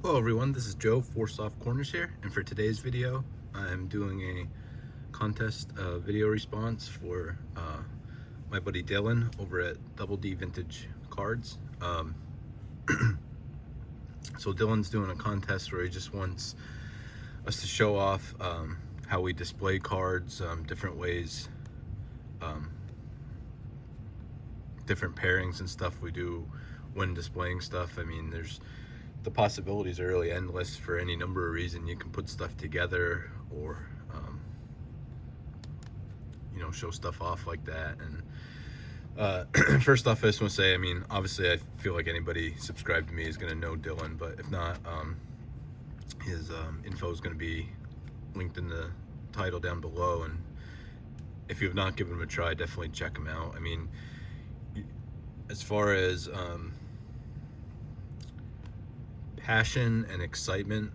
Hello everyone, this is Joe, Four Soft Corners here, and for today's video, I'm doing a contest video response for my buddy Dylan over at Double D Vintage Cards. So Dylan's doing a contest where he just wants us to show off how we display cards, different ways, different pairings and stuff we do when displaying stuff. I mean, the possibilities are really endless for any number of reasons. You can put stuff together or show stuff off like that. And first off, I just want to say, I mean, obviously I feel like anybody subscribed to me is going to know Dylan, but if not, his info is going to be linked in the title down below, and if you have not given him a try, definitely check him out. I mean, as far as passion and excitement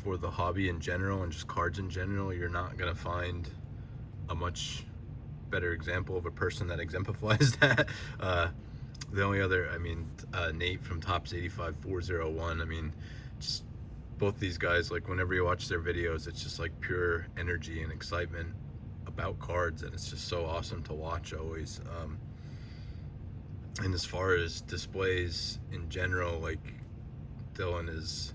for the hobby in general and just cards in general, you're not going to find a much better example of a person that exemplifies that. The only other, I mean, Nate from Tops 85 401, I mean, just both these guys, like whenever you watch their videos, it's just like pure energy and excitement about cards, and it's just so awesome to watch always. And as far as displays in general, like Dylan is,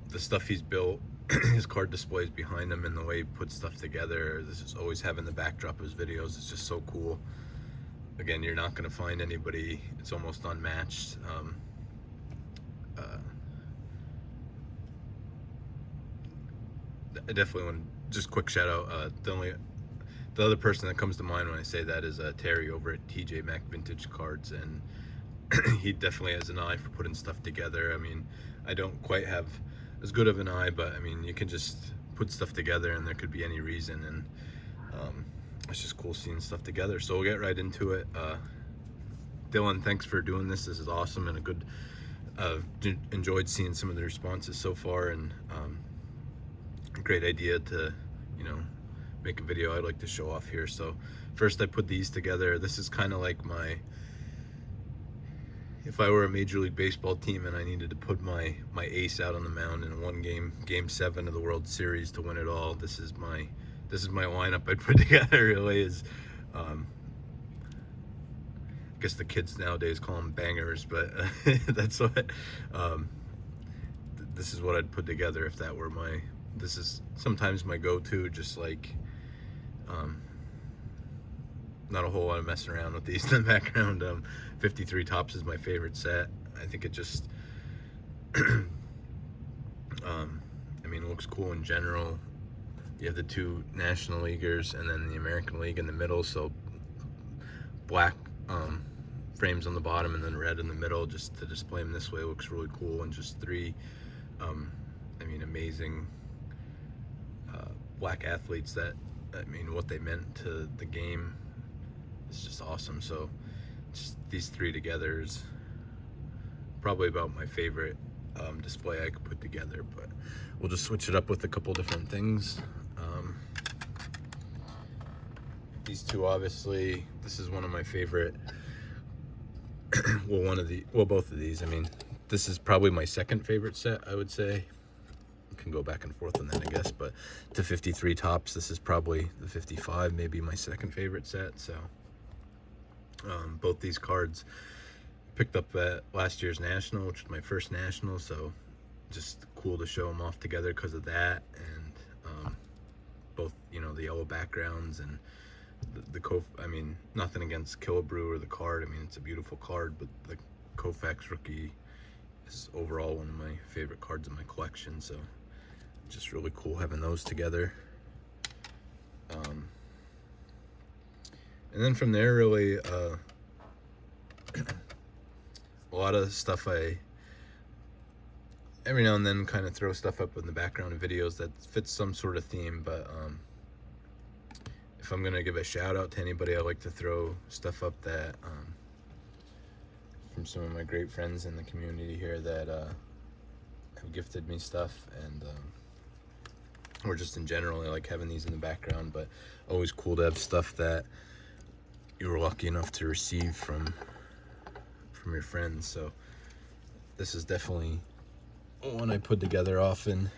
the stuff he's built, his card displays behind him and the way he puts stuff together, this is always having the backdrop of his videos. It's just so cool. Again, you're not going to find anybody, it's almost unmatched. I definitely want to just quick shout out, the other person that comes to mind when I say that is Terry over at TJ Maxx Vintage Cards, and he definitely has an eye for putting stuff together. I mean, I don't quite have as good of an eye, but I mean, you can just put stuff together and there could be any reason, and it's just cool seeing stuff together. So we'll get right into it. Dylan, thanks for doing this. This is awesome and a good, enjoyed seeing some of the responses so far, and great idea to, make a video I'd like to show off here. So first I put these together. This is kind of like if I were a Major League Baseball team and I needed to put my ace out on the mound in one game 7 of the World Series to win it all, this is my lineup I'd put together. Really is, I guess the kids nowadays call them bangers, but that's what, this is what I'd put together if that were this is sometimes my go-to, just like, not a whole lot of messing around with these in the background. 53 Tops is my favorite set. I think it just, I mean, it looks cool in general. You have the two National Leaguers and then the American League in the middle, so black frames on the bottom and then red in the middle, just to display them this way looks really cool. And just three, I mean, amazing black athletes that, I mean, what they meant to the game is just awesome. So just these three together is probably about my favorite display I could put together, but we'll just switch it up with a couple different things. These two, obviously, this is one of my favorite. Well, both of these, I mean, this is probably my second favorite set, I would say. Can go back and forth on that, I guess, but to 53 Tops, this is probably the 55, maybe my second favorite set. So both these cards picked up at last year's National, which was my first National, so just cool to show them off together because of that. And both, the yellow backgrounds and I mean, nothing against Killebrew or the card. I mean, it's a beautiful card, but the Koufax rookie is overall one of my favorite cards in my collection, so just really cool having those together. And then from there, really, a lot of stuff I every now and then kind of throw stuff up in the background of videos that fits some sort of theme, but if I'm gonna give a shout out to anybody, I like to throw stuff up that from some of my great friends in the community here that have gifted me stuff, and or just in general, I like having these in the background. But always cool to have stuff that you were lucky enough to receive from your friends. So this is definitely one I put together often.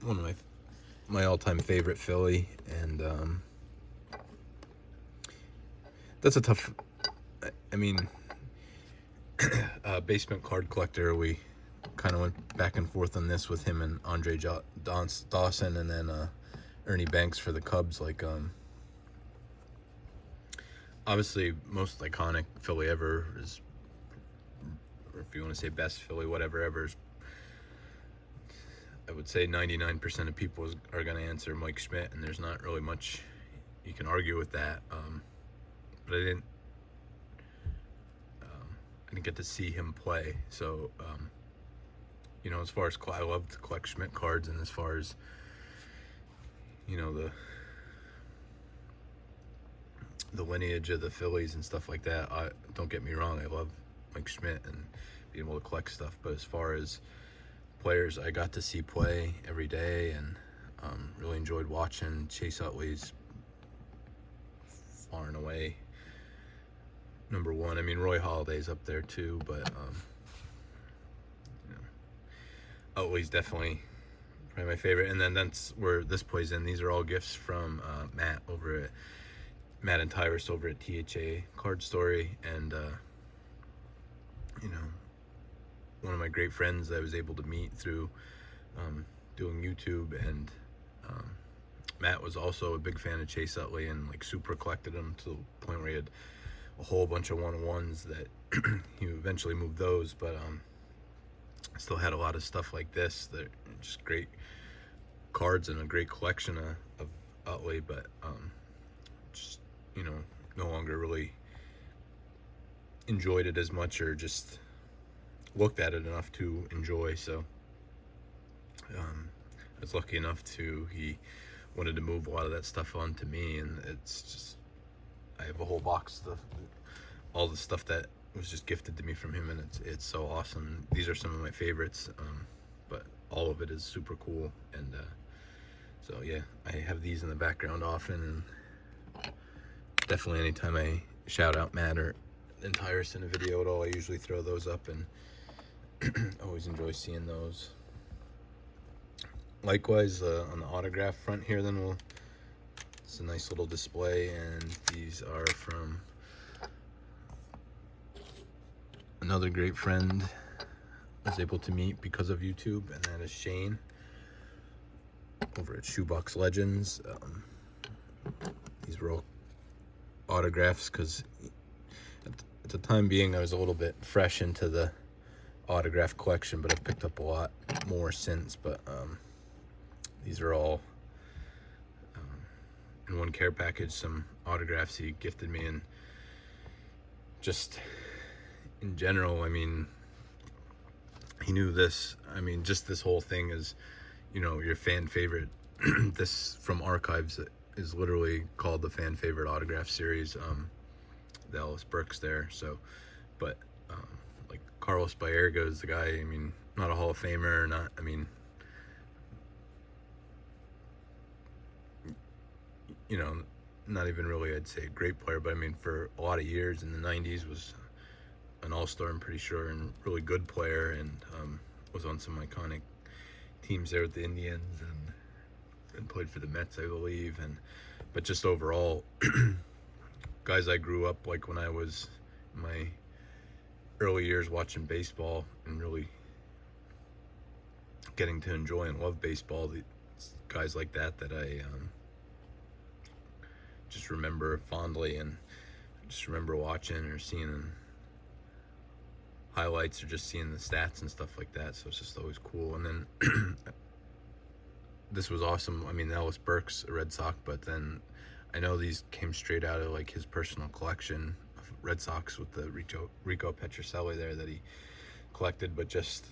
One of my all-time favorite Philly, and that's a tough. I mean, Basement Card Collector. We kind of went back and forth on this with him and Andre Dawson, and then Ernie Banks for the Cubs. Like, obviously, most iconic Philly ever is, or if you want to say best Philly, whatever ever is. I would say 99% of people are going to answer Mike Schmidt, and there's not really much you can argue with that. But I didn't get to see him play, so as far as I love to collect Schmidt cards, and as far as the lineage of the Phillies and stuff like that, don't get me wrong, I love Mike Schmidt and being able to collect stuff, but as far as players I got to see play every day, and really enjoyed watching, Chase Utley's far and away number one. I mean, Roy Halladay's up there too, but Utley's definitely probably my favorite. And then that's where this plays in. These are all gifts from Matt and Tyrus over at THA Card Story, and one of my great friends that I was able to meet through doing YouTube, and Matt was also a big fan of Chase Utley and like super collected him to the point where he had a whole bunch of one-on-ones that he eventually moved those, but still had a lot of stuff like this that are just great cards and a great collection of Utley, but just no longer really enjoyed it as much, or just looked at it enough to enjoy. So I was lucky enough he wanted to move a lot of that stuff on to me, and it's just, I have a whole box of all the stuff that was just gifted to me from him, and it's so awesome. These are some of my favorites, but all of it is super cool, and so yeah, I have these in the background often, and definitely anytime I shout out Matt or Tyrus in a video at all, I usually throw those up, and always enjoy seeing those. Likewise, on the autograph front here, then it's a nice little display, and these are from another great friend I was able to meet because of YouTube, and that is Shane over at Shoebox Legends. These were all autographs because at the time being I was a little bit fresh into the autograph collection, but I've picked up a lot more since. But these are all in one care package, some autographs he gifted me, and just in general, I mean, he knew this. I mean, just this whole thing is, your fan favorite. This from Archives is literally called the fan favorite autograph series. The Ellis Burks there. So, but like Carlos Baerga is the guy. I mean, not a Hall of Famer, not. I mean, not even really, I'd say, a great player, but I mean, for a lot of years in the 90s was an all-star, I'm pretty sure, and really good player, and was on some iconic teams there with the Indians, and played for the Mets, I believe, but just overall, guys I grew up like when I was in my early years watching baseball and really getting to enjoy and love baseball, the guys like that I just remember fondly, and just remember watching or seeing highlights or just seeing the stats and stuff like that. So it's just always cool. And then this was awesome. I mean, Ellis Burks, a Red Sox, but then I know these came straight out of like his personal collection of Red Sox with the Rico Petrocelli there that he collected. But just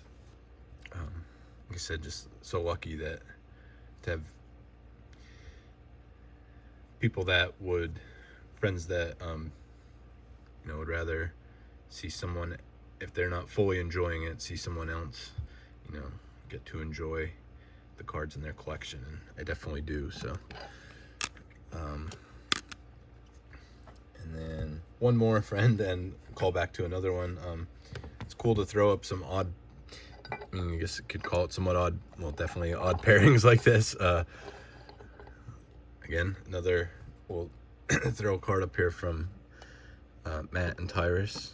like I said, just so lucky to have people friends that would rather see someone, if they're not fully enjoying it, see someone else get to enjoy the cards in their collection, and I definitely do. So and then one more friend, and call back to another one. It's cool to throw up some odd, I mean, I guess you could call it somewhat odd, well, definitely odd pairings like this. Again, another, we'll throw a card up here from Matt and Tyrus.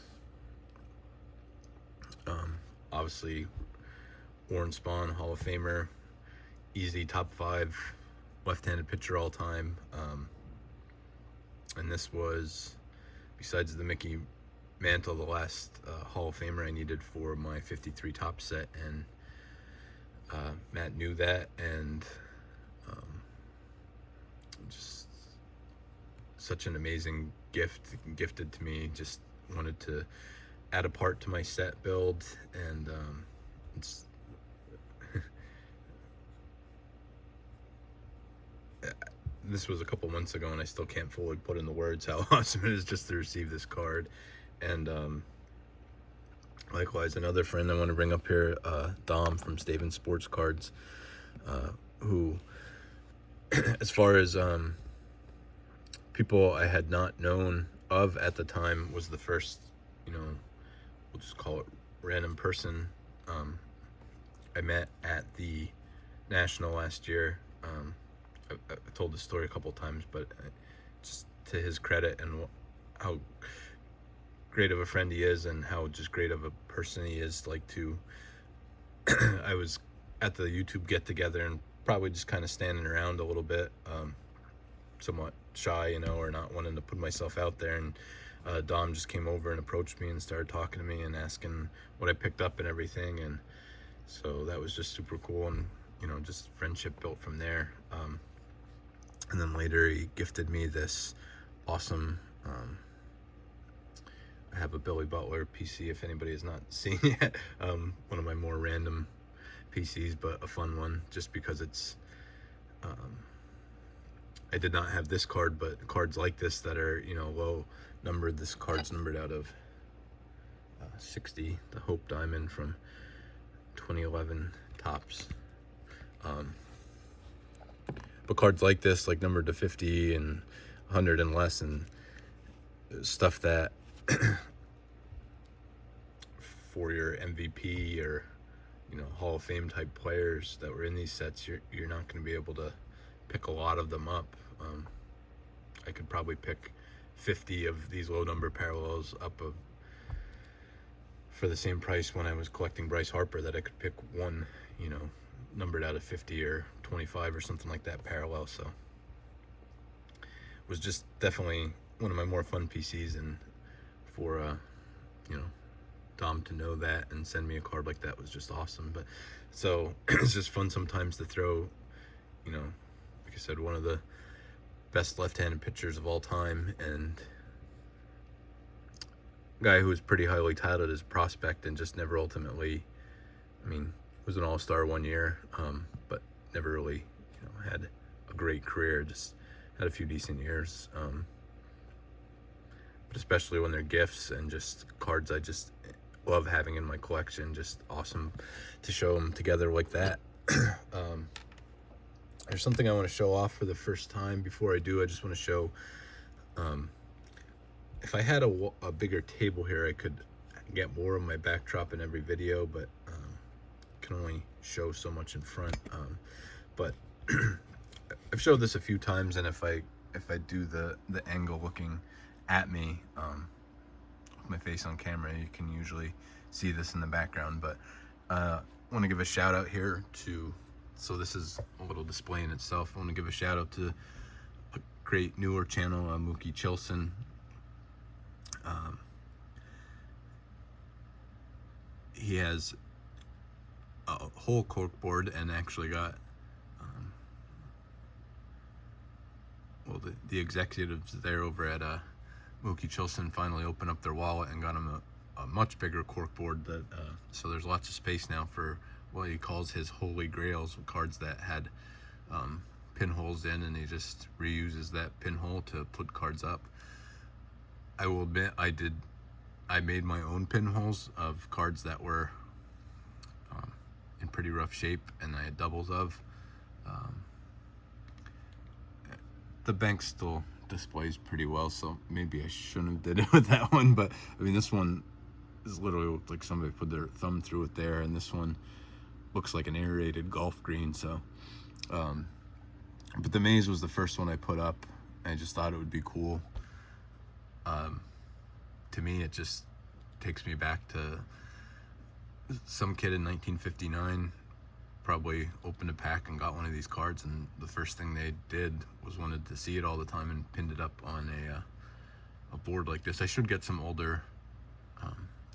Obviously, Warren Spahn, Hall of Famer, easy top 5 left-handed pitcher all time. And this was, besides the Mickey Mantle, the last Hall of Famer I needed for my 53 top set, and Matt knew that, and just such an amazing gift gifted to me. Just wanted to add a part to my set build, and it's this was a couple months ago, and I still can't fully put in the words how awesome it is just to receive this card. And likewise, another friend I want to bring up here, Dom from Staven Sports Cards, who, as far as people I had not known of at the time, was the first, we'll just call it random person I met at the National last year. I've told this story a couple times, but just to his credit and how great of a friend he is, and how just great of a person he is, I was at the YouTube get together and probably just kind of standing around a little bit, somewhat shy, or not wanting to put myself out there, and Dom just came over and approached me and started talking to me and asking what I picked up and everything, and so that was just super cool, and just friendship built from there. And then later he gifted me this awesome, I have a Billy Butler PC, if anybody has not seen yet. One of my more random PCs, but a fun one, just because it's, I did not have this card, but cards like this that are, low numbered. This card's numbered out of 60, the Hope Diamond from 2011 Topps. But cards like this, like numbered to 50 and 100 and less, and stuff that for your MVP or Hall of Fame type players that were in these sets, you're not going to be able to pick a lot of them up. I could probably pick 50 of these low number parallels up for the same price when I was collecting Bryce Harper, that I could pick one, numbered out of 50 or 25 or something like that parallel. So it was just definitely one of my more fun PCs, and for Dom to know that and send me a card like that was just awesome. But so it's just fun sometimes to throw, like I said, one of the best left-handed pitchers of all time, and a guy who was pretty highly touted as a prospect and just never ultimately, was an all-star one year, but never really had a great career, just had a few decent years. But especially when they're gifts and just cards I just love having in my collection, just awesome to show them together like that. There's something I want to show off for the first time. Before I do, I just want to show, if I had a bigger table here, I could get more of my backdrop in every video, but can only show so much in front. But I've showed this a few times, and if I do the angle looking at me, with my face on camera, you can usually see this in the background. But I want to give a shout out here to, so this is a little display in itself. I want to give a shout out to a great newer channel, Mookie Chilson. He has a whole cork board, and actually got the executives there over at Mookie Chilson finally opened up their wallet and got him a much bigger cork board, that so there's lots of space now for what he calls his holy grails, cards that had pinholes in, and he just reuses that pinhole to put cards up. I will admit I made my own pinholes of cards that were in pretty rough shape, and I had doubles of. The bank still displays pretty well, so maybe I shouldn't have did it with that one, but this one This literally looked like somebody put their thumb through it there, and this one looks like an aerated golf green. So but the maze was the first one I put up. I just thought it would be cool. To me, it just takes me back to some kid in 1959 probably opened a pack and got one of these cards, and the first thing they did was wanted to see it all the time and pinned it up on a board like this. I should get some older,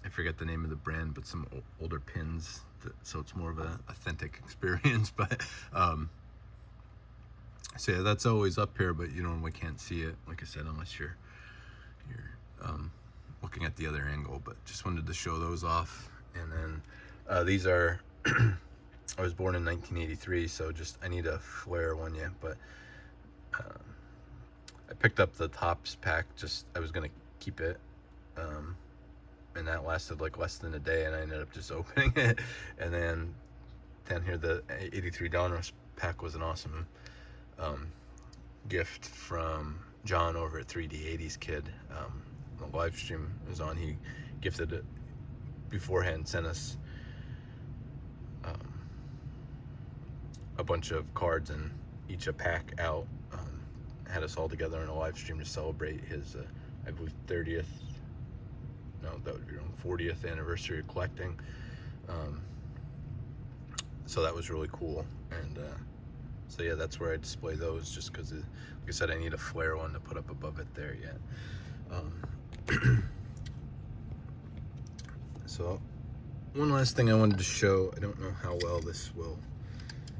I forget the name of the brand, but some older pins so it's more of an authentic experience. But so yeah, that's always up here, but you normally can't see it, like I said, unless you're looking at the other angle. But just wanted to show those off. And then these are I was born in 1983, so just I need a flare one yet, but I picked up the Topps pack. Just I was gonna keep it, and that lasted like less than a day, and I ended up just opening it. And then down here, the 83 Donruss pack was an awesome gift from John over at 3D80s Kid. The live stream was on. He gifted it beforehand, sent us a bunch of cards and each a pack out. Had us all together in a live stream to celebrate his I believe 30th, no, that would be wrong, 40th anniversary of collecting. So that was really cool. And so yeah, that's where I display those, just because like I said, I need a flare one to put up above it there yet. So one last thing I wanted to show, I don't know how well this will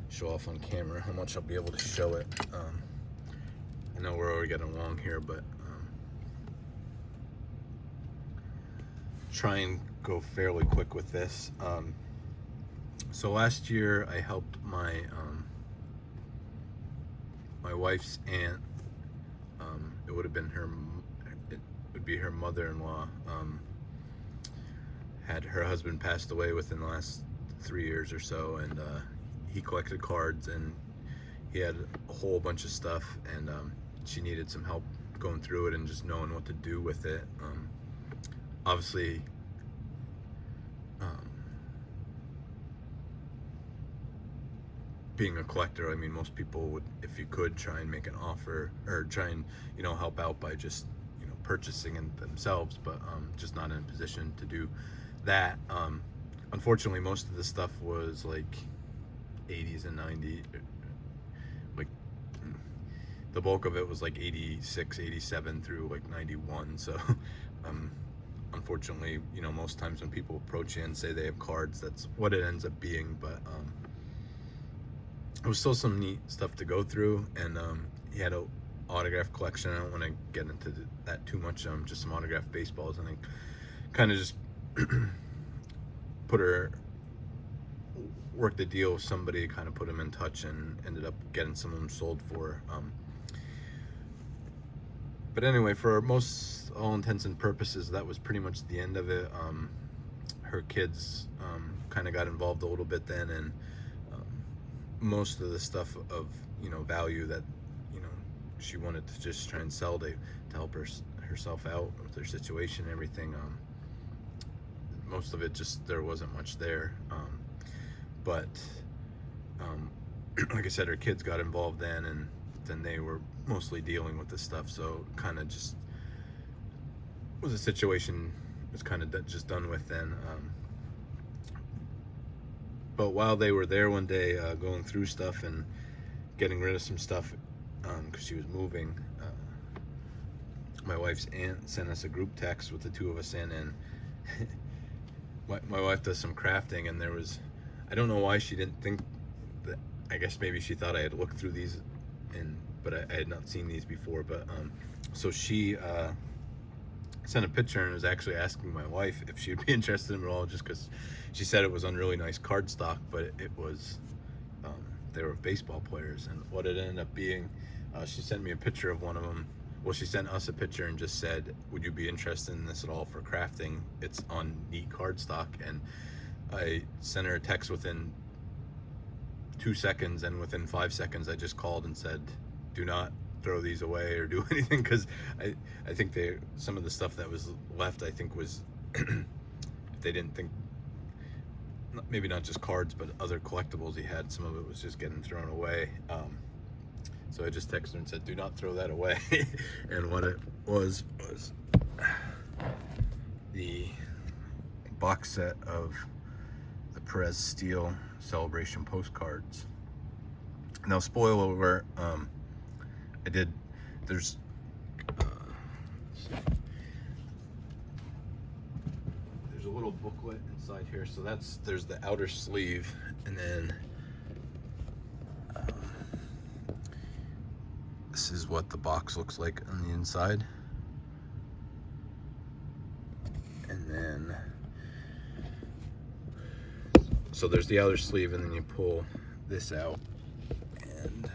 show off on camera, how much I'll be able to show it. I know we're already getting along here, but try and go fairly quick with this. So last year I helped my my wife's aunt. It would have been it would be her mother-in-law. Had her husband passed away within the last 3 years or so, and he collected cards, and he had a whole bunch of stuff, and she needed some help going through it and just knowing what to do with it. Obviously, being a collector, I mean, most people would, if you could, try and make an offer or try and, you know, help out by just, you know, purchasing it themselves, but just not in a position to do that. Unfortunately, most of the stuff was like 80s and 90s, like the bulk of it was like 86, 87 through like 91. So unfortunately, you know, most times when people approach you and say they have cards, that's what it ends up being. But it was still some neat stuff to go through, and he had a autograph collection. I don't want to get into that too much. Just some autographed baseballs, and I kind of just worked the deal with somebody, kind of put him in touch, and ended up getting some of them sold for. But anyway, for all intents and purposes, that was pretty much the end of it. Her kids kind of got involved a little bit then, and most of the stuff of, you know, value that, you know, she wanted to just try and sell to help herself out with her situation and everything. Most of it, just there wasn't much there. But like I said, her kids got involved then, and then they were mostly dealing with this stuff, so kind of just was a situation was kind of just done with then. But while they were there one day, going through stuff and getting rid of some stuff, because she was moving, my wife's aunt sent us a group text with the two of us in, and my wife does some crafting, and there was, I don't know why she didn't think that, I guess maybe she thought I had looked through these, but I had not seen these before. But so she sent a picture and was actually asking my wife if she would be interested in it at all, just because she said it was on really nice card stock, but it was they were baseball players. And what it ended up being, she sent me a picture of one of them. Well, she sent us a picture and just said, would you be interested in this at all for crafting? It's on neat card stock. And I sent her a text within 2 seconds, and within 5 seconds I just called and said, do not throw these away or do anything, because I think some of the stuff that was left, I think, was they didn't think, maybe not just cards, but other collectibles he had, some of it was just getting thrown away. So I just texted her and said, do not throw that away. And what it was the box set of the Perez Steel Celebration postcards. Now, spoiler alert, there's a little booklet inside here. So there's the outer sleeve, and then this is what the box looks like on the inside. And then, so there's the outer sleeve, and then you pull this out, and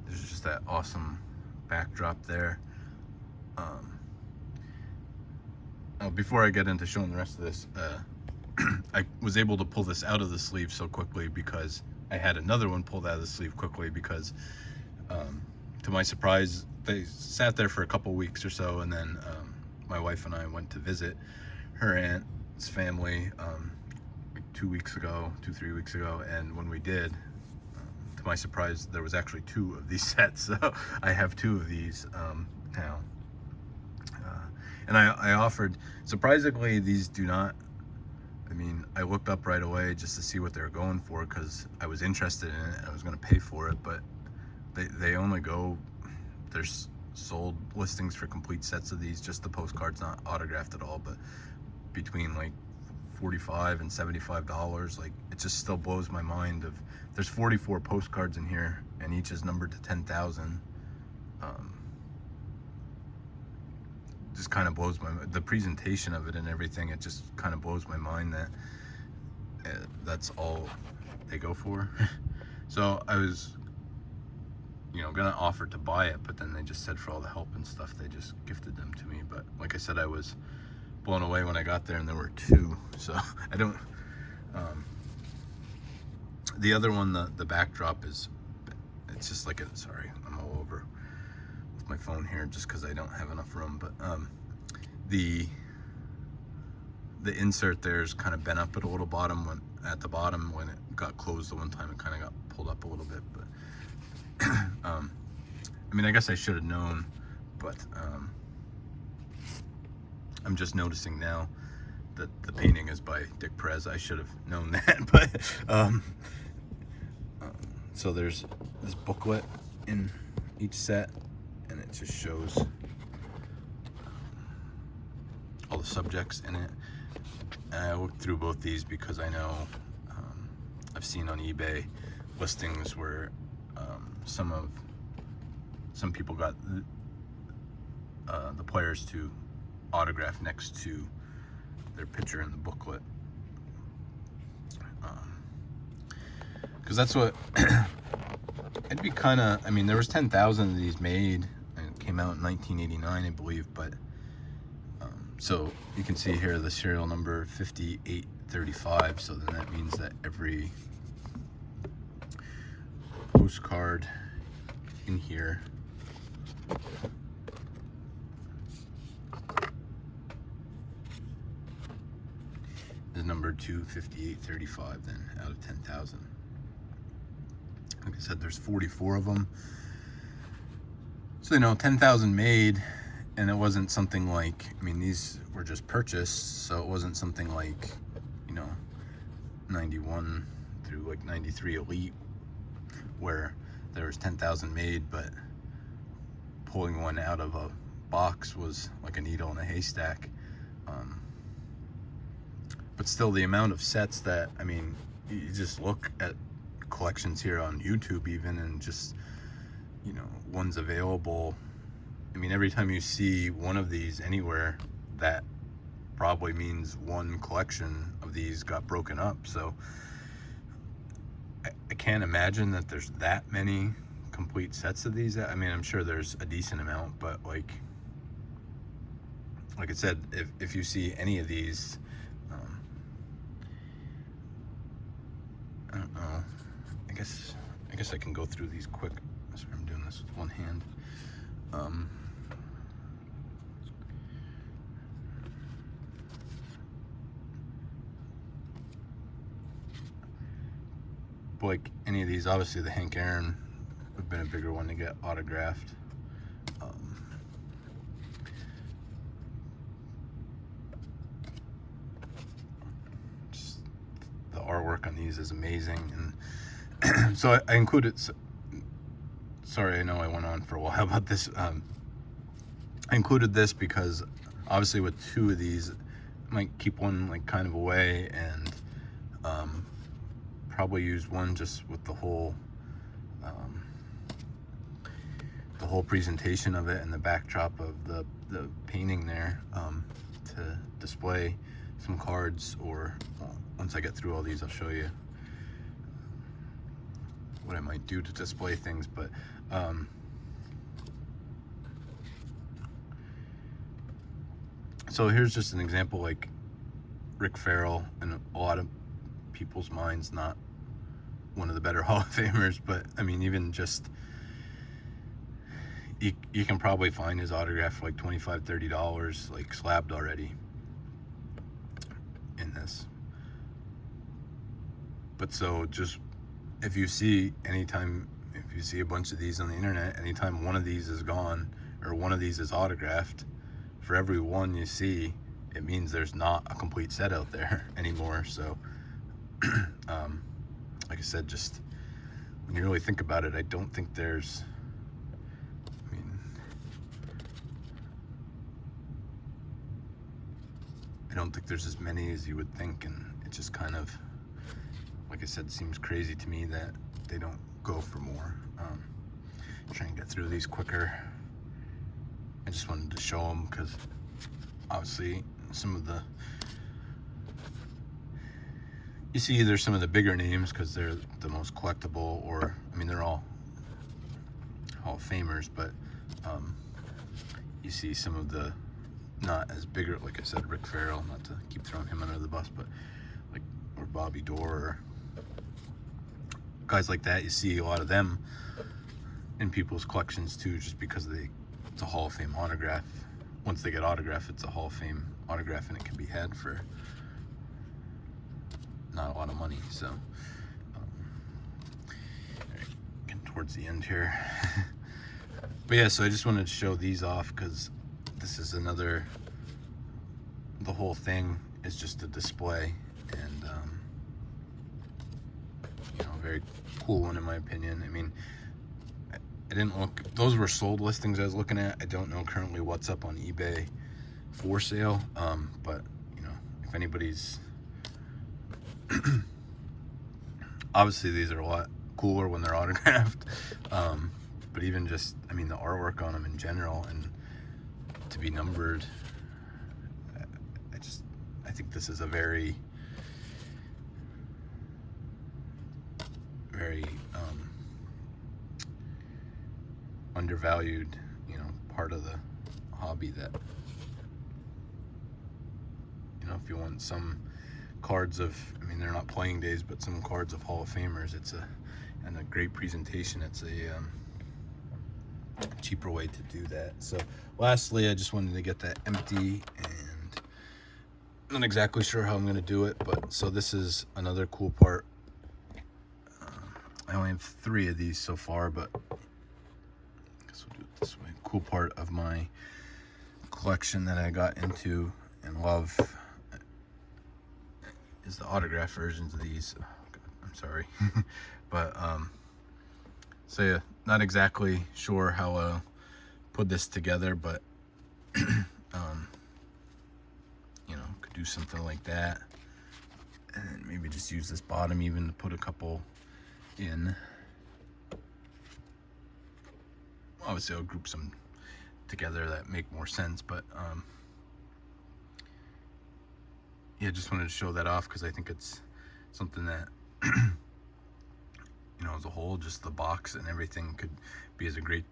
there's just that awesome backdrop there. Before I get into showing the rest of this, I was able to pull this out of the sleeve so quickly because I had another one pulled out of the sleeve quickly because, to my surprise, they sat there for a couple weeks or so, and then my wife and I went to visit her aunt's family like 3 weeks ago, and when we did, to my surprise, there was actually 2 of these sets, so I have 2 of these now. And I offered, surprisingly, these do not, I mean, I looked up right away just to see what they were going for because I was interested in it. I was going to pay for it, but they only go, there's sold listings for complete sets of these, just the postcards, not autographed at all, but between like $45 and $75. Like, it just still blows my mind. There's 44 postcards in here, and each is numbered to 10,000. Just kind of blows the presentation of it and everything, it just kind of blows my mind that that's all they go for. So I was, gonna offer to buy it, but then they just said for all the help and stuff, they just gifted them to me. But like I said, I was blown away when I got there and there were 2, so I don't, the other one, the backdrop it's just like sorry, I'm all over my phone here just because I don't have enough room, but the insert there is kind of bent up at a little bottom at the bottom when it got closed the one time. It kind of got pulled up a little bit, but I mean, I guess I should have known, but I'm just noticing now that the painting is by Dick Perez. I should have known that, but so there's this booklet in each set, and it just shows all the subjects in it. And I looked through both these because I know I've seen on eBay listings where some people got the players to autograph next to their picture in the booklet, because that's what it'd be kind of, I mean, there was 10,000 of these made, and it came out in 1989, I believe, but so you can see here the serial number 5835, so then that means that every postcard in here is numbered to 5835 then, out of 10,000. Like I said, there's 44 of them. So, 10,000 made, and it wasn't something like, I mean, these were just purchased, so it wasn't something like, 91 through like 93 Elite, where there was 10,000 made, but pulling one out of a box was like a needle in a haystack. But still, the amount of sets that, I mean, you just look at collections here on YouTube even, and just, one's available. I mean, every time you see one of these anywhere, that probably means one collection of these got broken up. So I can't imagine that there's that many complete sets of these. I mean, I'm sure there's a decent amount, but like I said, if you see any of these, I don't know, I guess I can go through these quick. Sorry, I'm doing this with one hand. like any of these, obviously the Hank Aaron would have been a bigger one to get autographed. Just the artwork on these is amazing. And so I included, sorry, I know I went on for a while about this. I included this because obviously with two of these, I might keep one like kind of away, and probably use one just with the whole presentation of it and the backdrop of the painting there, to display some cards. Or once I get through all these, I'll show you what I might do to display things. But so here's just an example, like Rick Farrell, in a lot of people's minds, not one of the better Hall of Famers, but I mean, even just you can probably find his autograph for like $25-$30, like slabbed already in this. But so just if you see a bunch of these on the internet, anytime one of these is gone or one of these is autographed, for every one you see, it means there's not a complete set out there anymore. So like I said, just when you really think about it, I don't think there's, I don't think there's as many as you would think. And it just kind of, like I said, seems crazy to me that they don't go for more. Try and get through these quicker. I just wanted to show them because obviously you see either some of the bigger names because they're the most collectible, or I mean, they're all Hall of Famers, but you see some of the not as bigger, like I said, Rick Farrell, not to keep throwing him under the bus, but like, or Bobby Dorr, or guys like that. You see a lot of them in people's collections too, just because it's a Hall of Fame autograph. Once they get autographed, it's a Hall of Fame autograph, and it can be had for not a lot of money. So getting towards the end here. But yeah, so I just wanted to show these off because this is another, the whole thing is just a display, and very cool one in my opinion. I mean, I didn't look, those were sold listings I was looking at. I don't know currently what's up on eBay for sale, but if anybody's obviously these are a lot cooler when they're autographed, but even just, I mean, the artwork on them in general, and to be numbered, I think this is a very undervalued, part of the hobby. That, if you want some cards of, I mean, they're not playing days, but some cards of Hall of Famers, and a great presentation, it's a cheaper way to do that. So lastly, I just wanted to get that empty, and I'm not exactly sure how I'm going to do it, but so this is another cool part. I only have 3 of these so far, but I guess we'll do it this way. Cool part of my collection that I got into and love is the autograph versions of these. Oh, God, I'm sorry. But so yeah, not exactly sure how I'll put this together, but could do something like that, and maybe just use this bottom even to put a couple in. Obviously I'll group some together that make more sense, but yeah, just wanted to show that off because I think it's something that as a whole, just the box and everything could be as a great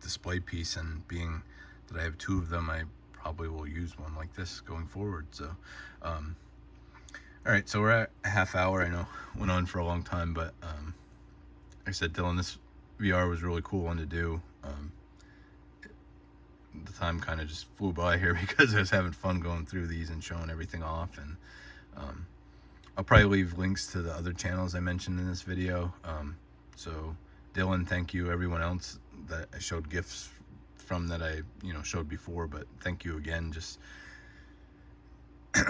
display piece, and being that I have 2 of them, I probably will use one like this going forward. So all right, so we're at a half hour. I know went on for a long time, but like I said, Dylan, this VR was a really cool one to do. The time kind of just flew by here because I was having fun going through these and showing everything off, and I'll probably leave links to the other channels I mentioned in this video. So Dylan, thank you. Everyone else that I showed gifts from that I showed before, but thank you again. Just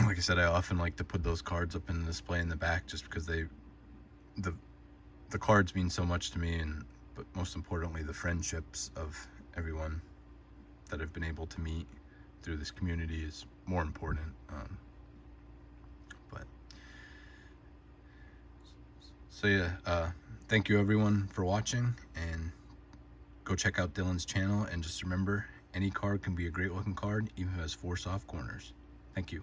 like I said, I often like to put those cards up in the display in the back just because the cards mean so much to me, but most importantly the friendships of everyone that I've been able to meet through this community is more important. So yeah, thank you everyone for watching, and go check out Dylan's channel, and just remember, any card can be a great looking card even if it has 4 soft corners. Thank you.